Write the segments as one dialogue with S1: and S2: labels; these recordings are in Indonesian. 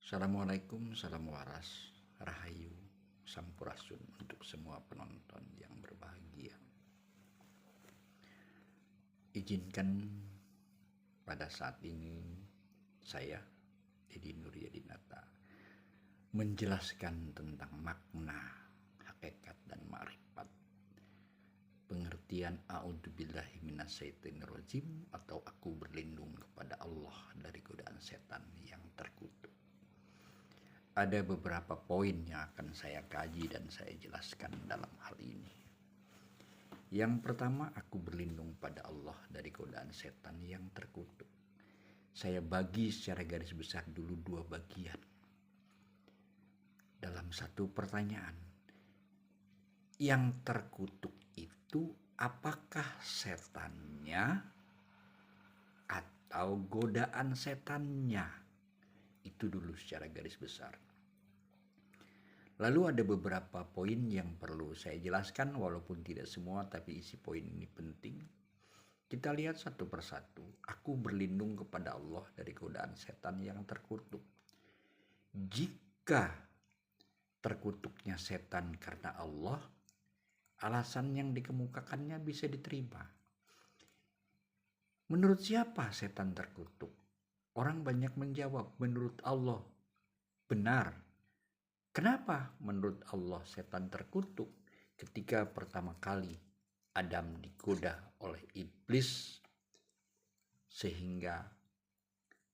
S1: Assalamualaikum, salam waras, rahayu, sampurasun untuk semua penonton yang berbahagia. Izinkan pada saat ini saya, Dedi Nuryadinata, menjelaskan tentang makna, hakikat dan ma'rifat. Pengertian a'udzubillahi minasyaitonirrajim atau aku berlindung kepada Allah dari godaan setan yang terkutuk. Ada beberapa poin yang akan saya kaji dan saya jelaskan dalam hal ini. Yang pertama, aku berlindung pada Allah dari godaan setan yang terkutuk. Saya bagi secara garis besar dulu dua bagian. Dalam satu pertanyaan, yang terkutuk itu apakah setannya atau godaan setannya? Itu dulu secara garis besar. Lalu ada beberapa poin yang perlu saya jelaskan, walaupun tidak semua, tapi isi poin ini penting. Kita lihat satu persatu. Aku berlindung kepada Allah dari godaan setan yang terkutuk. Jika terkutuknya setan karena Allah, alasan yang dikemukakannya bisa diterima. Menurut siapa setan terkutuk? Orang banyak menjawab, menurut Allah. Benar. Kenapa menurut Allah setan terkutuk? Ketika pertama kali Adam digoda oleh iblis, sehingga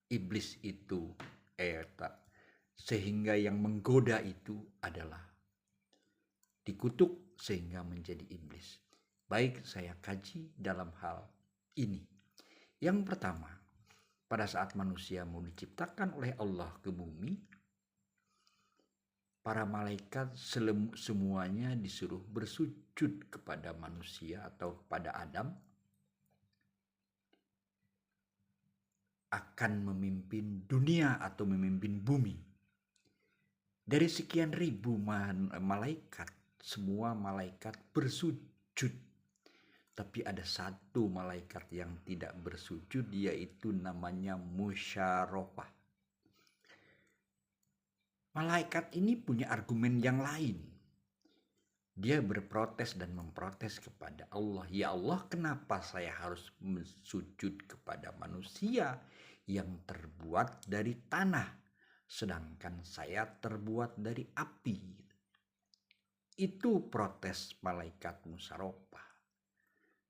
S1: iblis itu sehingga yang menggoda itu adalah dikutuk sehingga menjadi iblis. Baik, saya kaji dalam hal ini. Yang pertama, pada saat manusia mau diciptakan oleh Allah ke bumi, para malaikat semuanya disuruh bersujud kepada manusia atau kepada Adam, akan memimpin dunia atau memimpin bumi. Dari sekian ribu malaikat, semua malaikat bersujud. Tapi ada satu malaikat yang tidak bersujud, yaitu namanya Musyarofah. Malaikat ini punya argumen yang lain. Dia berprotes dan memprotes kepada Allah. Ya Allah, kenapa saya harus sujud kepada manusia yang terbuat dari tanah, sedangkan saya terbuat dari api? Itu protes malaikat Musyarofah.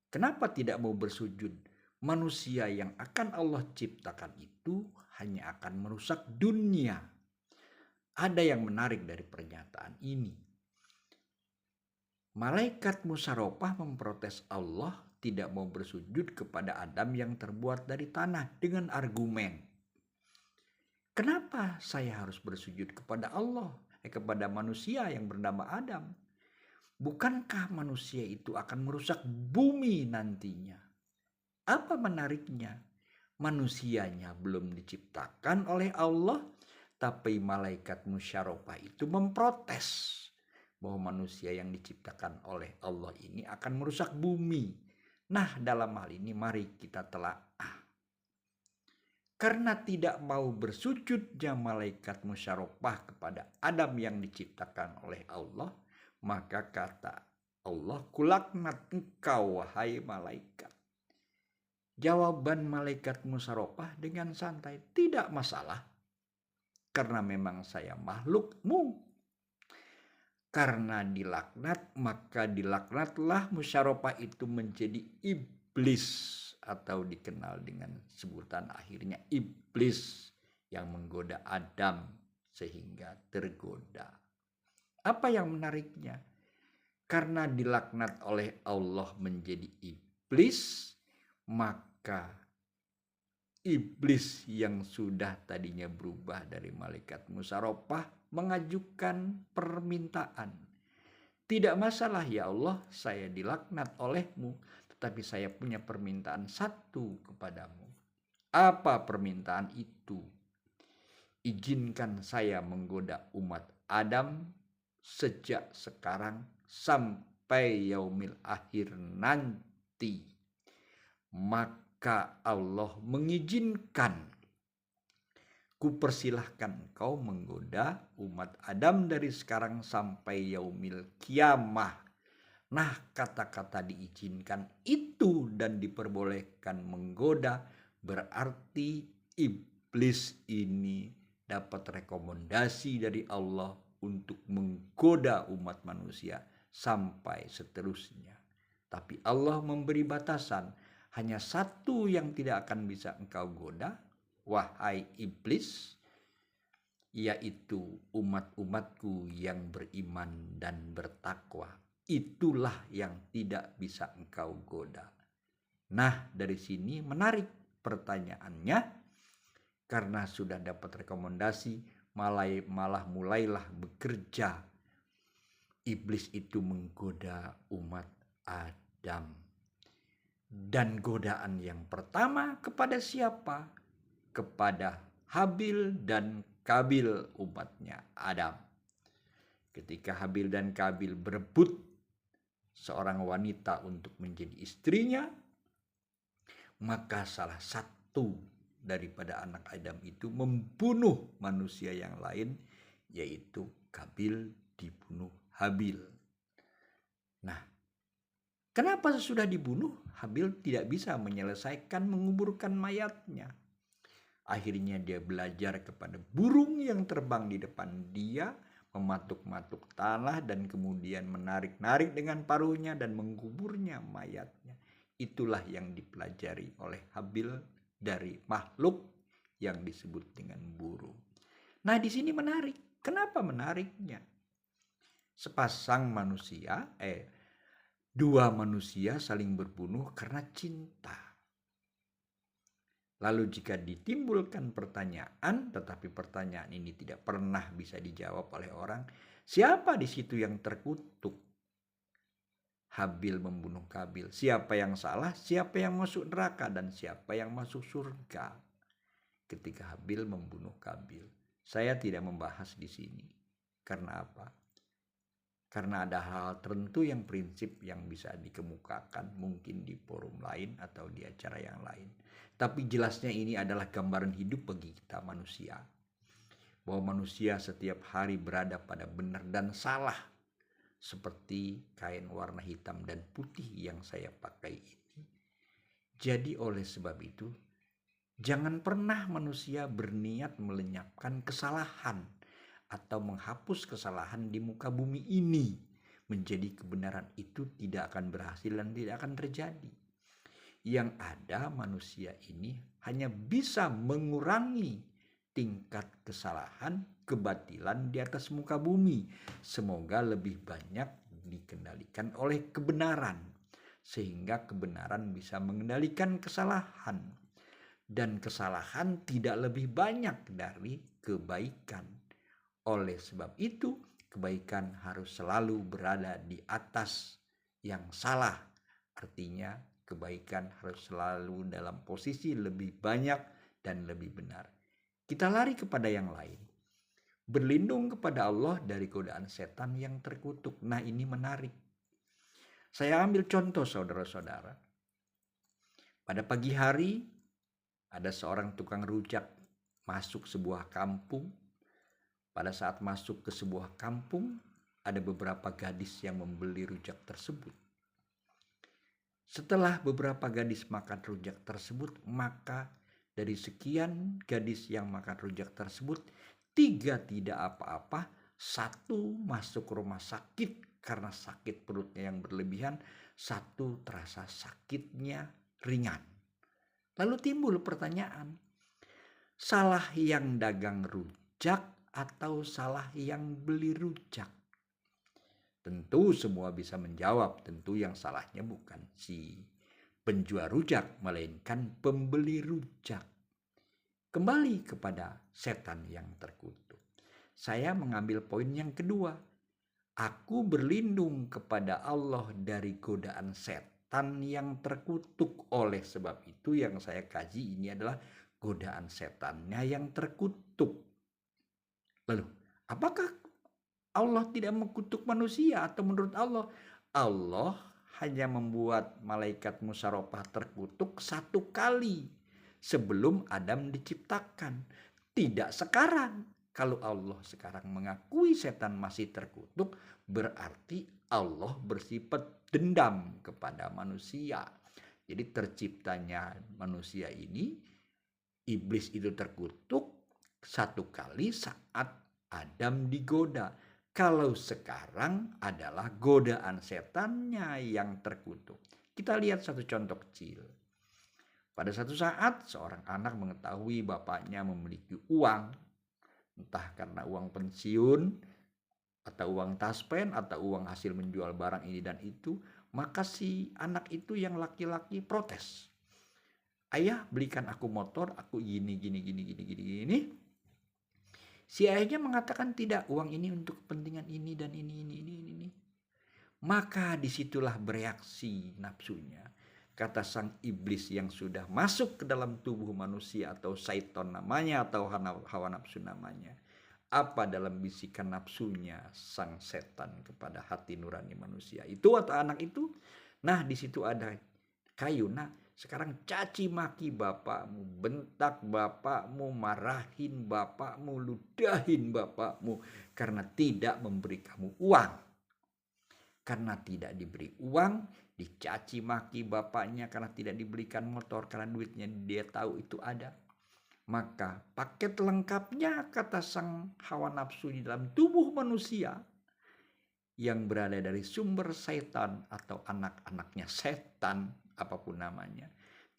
S1: Kenapa tidak mau bersujud? Manusia yang akan Allah ciptakan itu hanya akan merusak dunia. Ada yang menarik dari pernyataan ini. Malaikat Musyarofah memprotes Allah tidak mau bersujud kepada Adam yang terbuat dari tanah dengan argumen, kenapa saya harus bersujud kepada Allah, kepada manusia yang bernama Adam? Bukankah manusia itu akan merusak bumi nantinya? Apa menariknya? Manusianya belum diciptakan oleh Allah, tapi malaikat Musyarofah itu memprotes bahwa manusia yang diciptakan oleh Allah ini akan merusak bumi. Nah, dalam hal ini mari kita telaah. Karena tidak mau bersujudnya malaikat Musyarofah kepada Adam yang diciptakan oleh Allah, maka kata Allah, kulaknat engkau wahai malaikat. Jawaban malaikat Musyarofah dengan santai, tidak masalah. Karena memang saya makhlukmu. Karena dilaknat, maka dilaknatlah Musyarofah itu menjadi iblis, atau dikenal dengan sebutan akhirnya iblis yang menggoda Adam sehingga tergoda. Apa yang menariknya? Karena dilaknat oleh Allah menjadi iblis, maka iblis yang sudah tadinya berubah dari malaikat Musyarofah mengajukan permintaan. Tidak masalah ya Allah, saya dilaknat olehmu, tetapi saya punya permintaan satu kepadamu. Apa permintaan itu? Izinkan saya menggoda umat Adam sejak sekarang sampai yaumil akhir nanti. Maka Allah mengizinkan Kupersilahkan engkau menggoda umat Adam dari sekarang sampai yaumil kiamah. Nah, kata-kata diizinkan itu dan diperbolehkan menggoda berarti iblis ini dapat rekomendasi dari Allah untuk menggoda umat manusia sampai seterusnya. Tapi Allah memberi batasan, hanya satu yang tidak akan bisa engkau goda, wahai iblis, yaitu umat-umatku yang beriman dan bertakwa. Itulah yang tidak bisa engkau goda. Nah, dari sini menarik pertanyaannya, karena sudah dapat rekomendasi, malah mulailah bekerja. Iblis itu menggoda umat Adam. Dan godaan yang pertama kepada siapa? Kepada Habil dan Kabil, umatnya Adam. Ketika Habil dan Kabil berebut seorang wanita untuk menjadi istrinya, maka salah satu daripada anak Adam itu membunuh manusia yang lain, yaitu Kabil dibunuh Habil. Nah, kenapa sesudah dibunuh Habil tidak bisa menyelesaikan menguburkan mayatnya? Akhirnya dia belajar kepada burung yang terbang di depan dia, mematuk-matuk tanah dan kemudian menarik-narik dengan paruhnya dan menguburnya mayatnya. Itulah yang dipelajari oleh Habil dari makhluk yang disebut dengan burung. Nah, di sini menarik. Kenapa menariknya? Dua manusia saling berbunuh karena cinta. Lalu jika ditimbulkan pertanyaan, tetapi pertanyaan ini tidak pernah bisa dijawab oleh orang, siapa di situ yang terkutuk? Habil membunuh Kabil. Siapa yang salah? Siapa yang masuk neraka dan siapa yang masuk surga? Ketika Habil membunuh Kabil. Saya tidak membahas di sini. Karena apa? Karena ada hal tertentu yang prinsip yang bisa dikemukakan mungkin di forum lain atau di acara yang lain. Tapi jelasnya ini adalah gambaran hidup bagi kita manusia. Bahwa manusia setiap hari berada pada benar dan salah. Seperti kain warna hitam dan putih yang saya pakai ini. Jadi oleh sebab itu, jangan pernah manusia berniat melenyapkan kesalahan atau menghapus kesalahan di muka bumi ini. Menjadi kebenaran itu tidak akan berhasil dan tidak akan terjadi. Yang ada manusia ini hanya bisa mengurangi tingkat kesalahan, kebatilan di atas muka bumi. Semoga lebih banyak dikendalikan oleh kebenaran. Sehingga kebenaran bisa mengendalikan kesalahan. Dan kesalahan tidak lebih banyak dari kebaikan. Oleh sebab itu, kebaikan harus selalu berada di atas yang salah. Artinya, kebaikan harus selalu dalam posisi lebih banyak dan lebih benar. Kita lari kepada yang lain. Berlindung kepada Allah dari godaan setan yang terkutuk. Nah, ini menarik. Saya ambil contoh saudara-saudara. Pada pagi hari, ada seorang tukang rujak masuk sebuah kampung. Pada saat masuk ke sebuah kampung, ada beberapa gadis yang membeli rujak tersebut. Setelah beberapa gadis makan rujak tersebut, maka dari sekian gadis yang makan rujak tersebut, 3 tidak apa-apa, 1 masuk rumah sakit karena sakit perutnya yang berlebihan, 1 terasa sakitnya ringan. Lalu timbul pertanyaan, salah yang dagang rujak atau salah yang beli rujak? Tentu semua bisa menjawab, tentu yang salahnya bukan si penjual rujak, melainkan pembeli rujak. Kembali kepada setan yang terkutuk. Saya mengambil poin yang kedua. Aku berlindung kepada Allah dari godaan setan yang terkutuk. Oleh sebab itu yang saya kaji ini adalah godaan setannya yang terkutuk. Lalu, apakah Allah tidak mengutuk manusia? Atau menurut Allah hanya membuat malaikat musyarophah terkutuk 1 kali sebelum Adam diciptakan. Tidak sekarang. Kalau Allah sekarang mengakui setan masih terkutuk, berarti Allah bersifat dendam kepada manusia. Jadi terciptanya manusia ini, iblis itu terkutuk satu kali saat Adam digoda. Kalau sekarang adalah godaan setannya yang terkutuk. Kita lihat satu contoh kecil. Pada satu saat seorang anak mengetahui bapaknya memiliki uang, entah karena uang pensiun atau uang taspen atau uang hasil menjual barang ini dan itu, maka si anak itu yang laki-laki protes. Ayah, belikan aku motor, aku gini. Si ayahnya mengatakan tidak, uang ini untuk kepentingan ini dan ini. Maka disitulah bereaksi nafsunya. Kata sang iblis yang sudah masuk ke dalam tubuh manusia atau syaitan namanya atau hawa nafsu namanya. Apa dalam bisikan nafsunya sang setan kepada hati nurani manusia itu atau anak itu? Nah, di situ ada kayu. Nah, sekarang caci maki bapakmu, bentak bapakmu, marahin bapakmu, ludahin bapakmu karena tidak memberi kamu uang. Karena tidak diberi uang, dicaci maki bapaknya karena tidak dibelikan motor, karena duitnya dia tahu itu ada. Maka paket lengkapnya, kata sang hawa nafsu di dalam tubuh manusia yang berada dari sumber setan atau anak-anaknya setan, apapun namanya.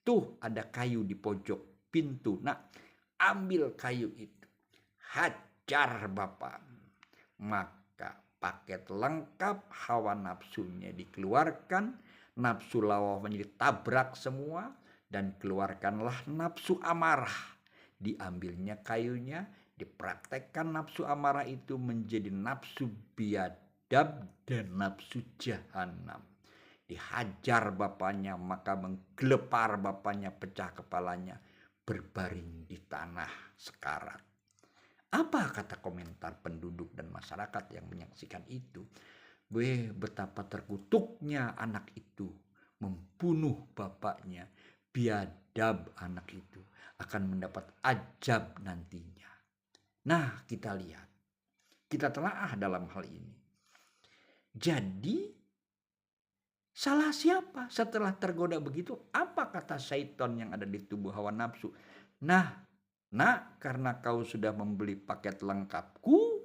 S1: Tuh ada kayu di pojok pintu. Nah, ambil kayu itu, hajar bapak. Maka paket lengkap hawa nafsunya dikeluarkan, nafsu lawannya ditabrak semua, dan keluarkanlah nafsu amarah. Diambilnya kayunya, dipraktekkan nafsu amarah itu menjadi nafsu biadab dan nafsu jahanam. Dihajar bapaknya, maka menggelepar bapaknya, pecah kepalanya, berbaring di tanah sekarat. Apa kata komentar penduduk dan masyarakat yang menyaksikan itu? Betapa terkutuknya anak itu membunuh bapaknya. Biadab anak itu akan mendapat azab nantinya. Nah, kita lihat, kita telaah dalam hal ini. Jadi salah siapa setelah tergoda begitu? Apa kata syaitan yang ada di tubuh hawa nafsu? Nah, nak, karena kau sudah membeli paket lengkapku,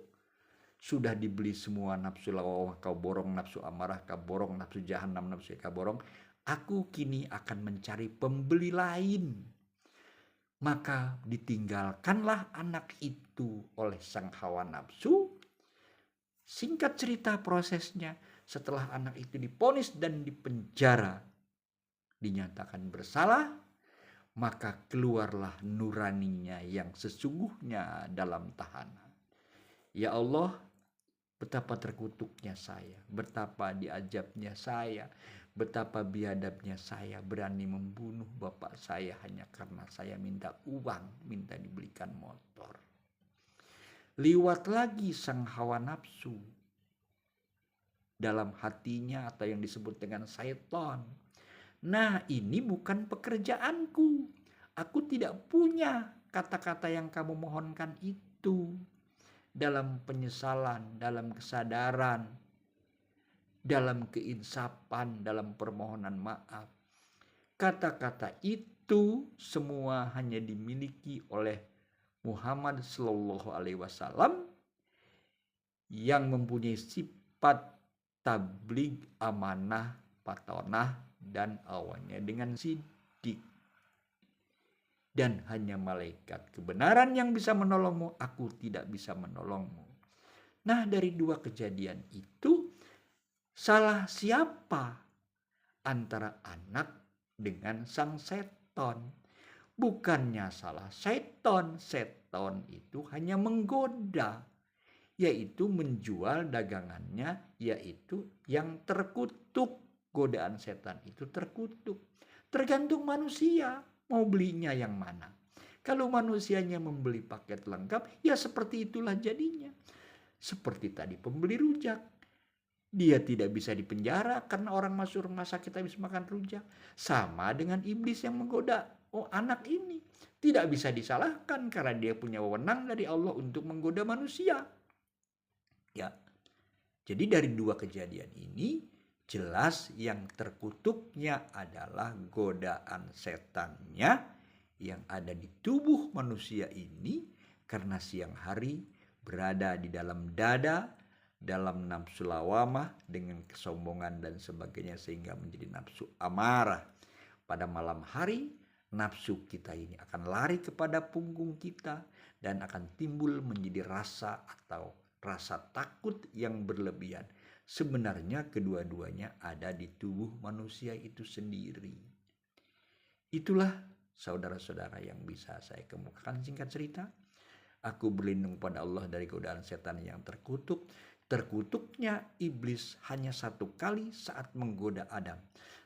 S1: sudah dibeli semua nafsu lawawah, kau borong nafsu amarah, kau borong nafsu jahanam, nafsu kau borong, aku kini akan mencari pembeli lain. Maka ditinggalkanlah anak itu oleh sang hawa nafsu. Singkat cerita prosesnya, setelah anak itu diponis dan dipenjara, dinyatakan bersalah, maka keluarlah nuraninya yang sesungguhnya dalam tahanan. Ya Allah, betapa terkutuknya saya, betapa diazabnya saya, betapa biadabnya saya berani membunuh bapak saya hanya karena saya minta uang, minta dibelikan motor. Liwat lagi sang hawa nafsu dalam hatinya atau yang disebut dengan syaitan. Nah, ini bukan pekerjaanku. Aku tidak punya kata-kata yang kamu mohonkan itu. Dalam penyesalan, dalam kesadaran, dalam keinsapan, dalam permohonan maaf. Kata-kata itu semua hanya dimiliki oleh Muhammad Sallallahu Alaihi Wasallam yang mempunyai sifat tabligh, amanah, patonah, dan awalnya dengan sidik. Dan hanya malaikat kebenaran yang bisa menolongmu, aku tidak bisa menolongmu. Nah, dari dua kejadian itu, salah siapa antara anak dengan sang seton? Bukannya salah seton, seton itu hanya menggoda, yaitu menjual dagangannya, yaitu yang terkutuk. Godaan setan itu terkutuk. Tergantung manusia mau belinya yang mana. Kalau manusianya membeli paket lengkap, ya seperti itulah jadinya. Seperti tadi pembeli rujak. Dia tidak bisa dipenjara karena orang masuk rumah sakit habis makan rujak. Sama dengan iblis yang menggoda oh anak ini tidak bisa disalahkan karena dia punya wewenang dari Allah untuk menggoda manusia. Ya. Jadi dari dua kejadian ini jelas yang terkutuknya adalah godaan setannya yang ada di tubuh manusia ini karena siang hari berada di dalam dada, dalam nafsu lawamah dengan kesombongan dan sebagainya sehingga menjadi nafsu amarah. Pada malam hari nafsu kita ini akan lari kepada punggung kita dan akan timbul menjadi rasa atau rasa takut yang berlebihan. Sebenarnya kedua-duanya ada di tubuh manusia itu sendiri. Itulah saudara-saudara yang bisa saya kemukakan singkat cerita. Aku berlindung pada Allah dari godaan setan yang terkutuk. Terkutuknya iblis hanya satu kali saat menggoda Adam.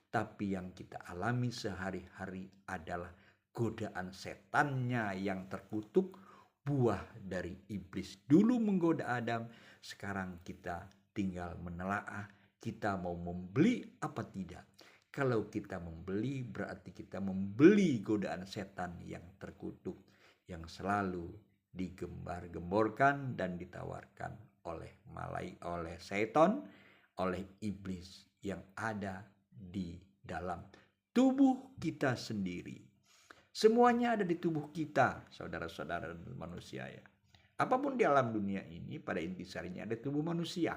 S1: Tapi yang kita alami sehari-hari adalah godaan setannya yang terkutuk. Buah dari iblis dulu menggoda Adam, sekarang kita tinggal menelaah kita mau membeli apa tidak. Kalau kita membeli berarti kita membeli godaan setan yang terkutuk yang selalu digembar-gemborkan dan ditawarkan oleh setan, oleh iblis yang ada di dalam tubuh kita sendiri. Semuanya ada di tubuh kita, saudara-saudara manusia ya. Apapun di alam dunia ini pada intisarinya ada tubuh manusia.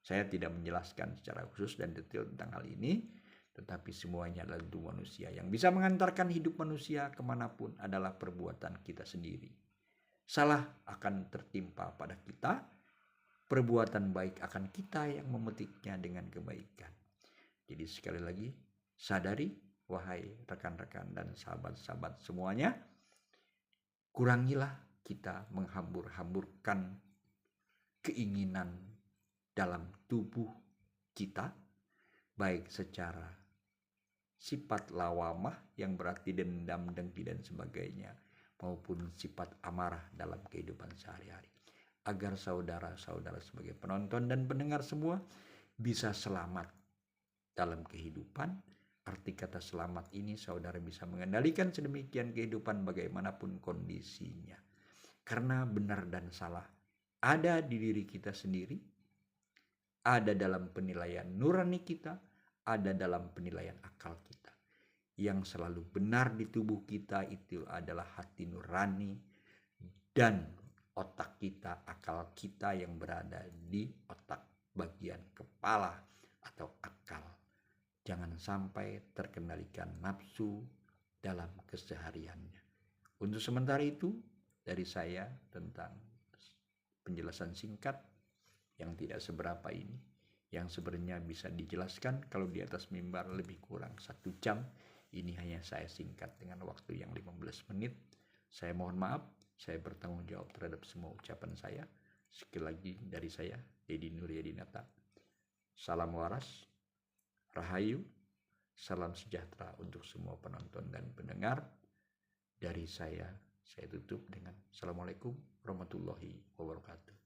S1: Saya tidak menjelaskan secara khusus dan detail tentang hal ini, tetapi semuanya adalah tubuh manusia. Yang bisa mengantarkan hidup manusia kemanapun adalah perbuatan kita sendiri. Salah akan tertimpa pada kita, perbuatan baik akan kita yang memetiknya dengan kebaikan. Jadi sekali lagi, sadari wahai rekan-rekan dan sahabat-sahabat semuanya, kurangilah kita menghambur-hamburkan keinginan dalam tubuh kita, baik secara sifat lawamah yang berarti dendam, dengki dan sebagainya, maupun sifat amarah dalam kehidupan sehari-hari. Agar saudara-saudara sebagai penonton dan pendengar semua bisa selamat dalam kehidupan. Arti kata selamat ini saudara bisa mengendalikan sedemikian kehidupan bagaimanapun kondisinya. Karena benar dan salah ada di diri kita sendiri, ada dalam penilaian nurani kita, ada dalam penilaian akal kita. Yang selalu benar di tubuh kita itu adalah hati nurani dan otak kita, akal kita yang berada di otak bagian kepala atau akal. Jangan sampai terkendalikan nafsu dalam kesehariannya. Untuk sementara itu dari saya tentang penjelasan singkat yang tidak seberapa ini, yang sebenarnya bisa dijelaskan kalau di atas mimbar lebih kurang 1 jam. Ini hanya saya singkat dengan waktu yang 15 menit. Saya mohon maaf, saya bertanggung jawab terhadap semua ucapan saya. Sekali lagi dari saya, Dedi Nuryadinata. Salam waras. Rahayu, salam sejahtera untuk semua penonton dan pendengar. Dari saya tutup dengan Assalamualaikum warahmatullahi wabarakatuh.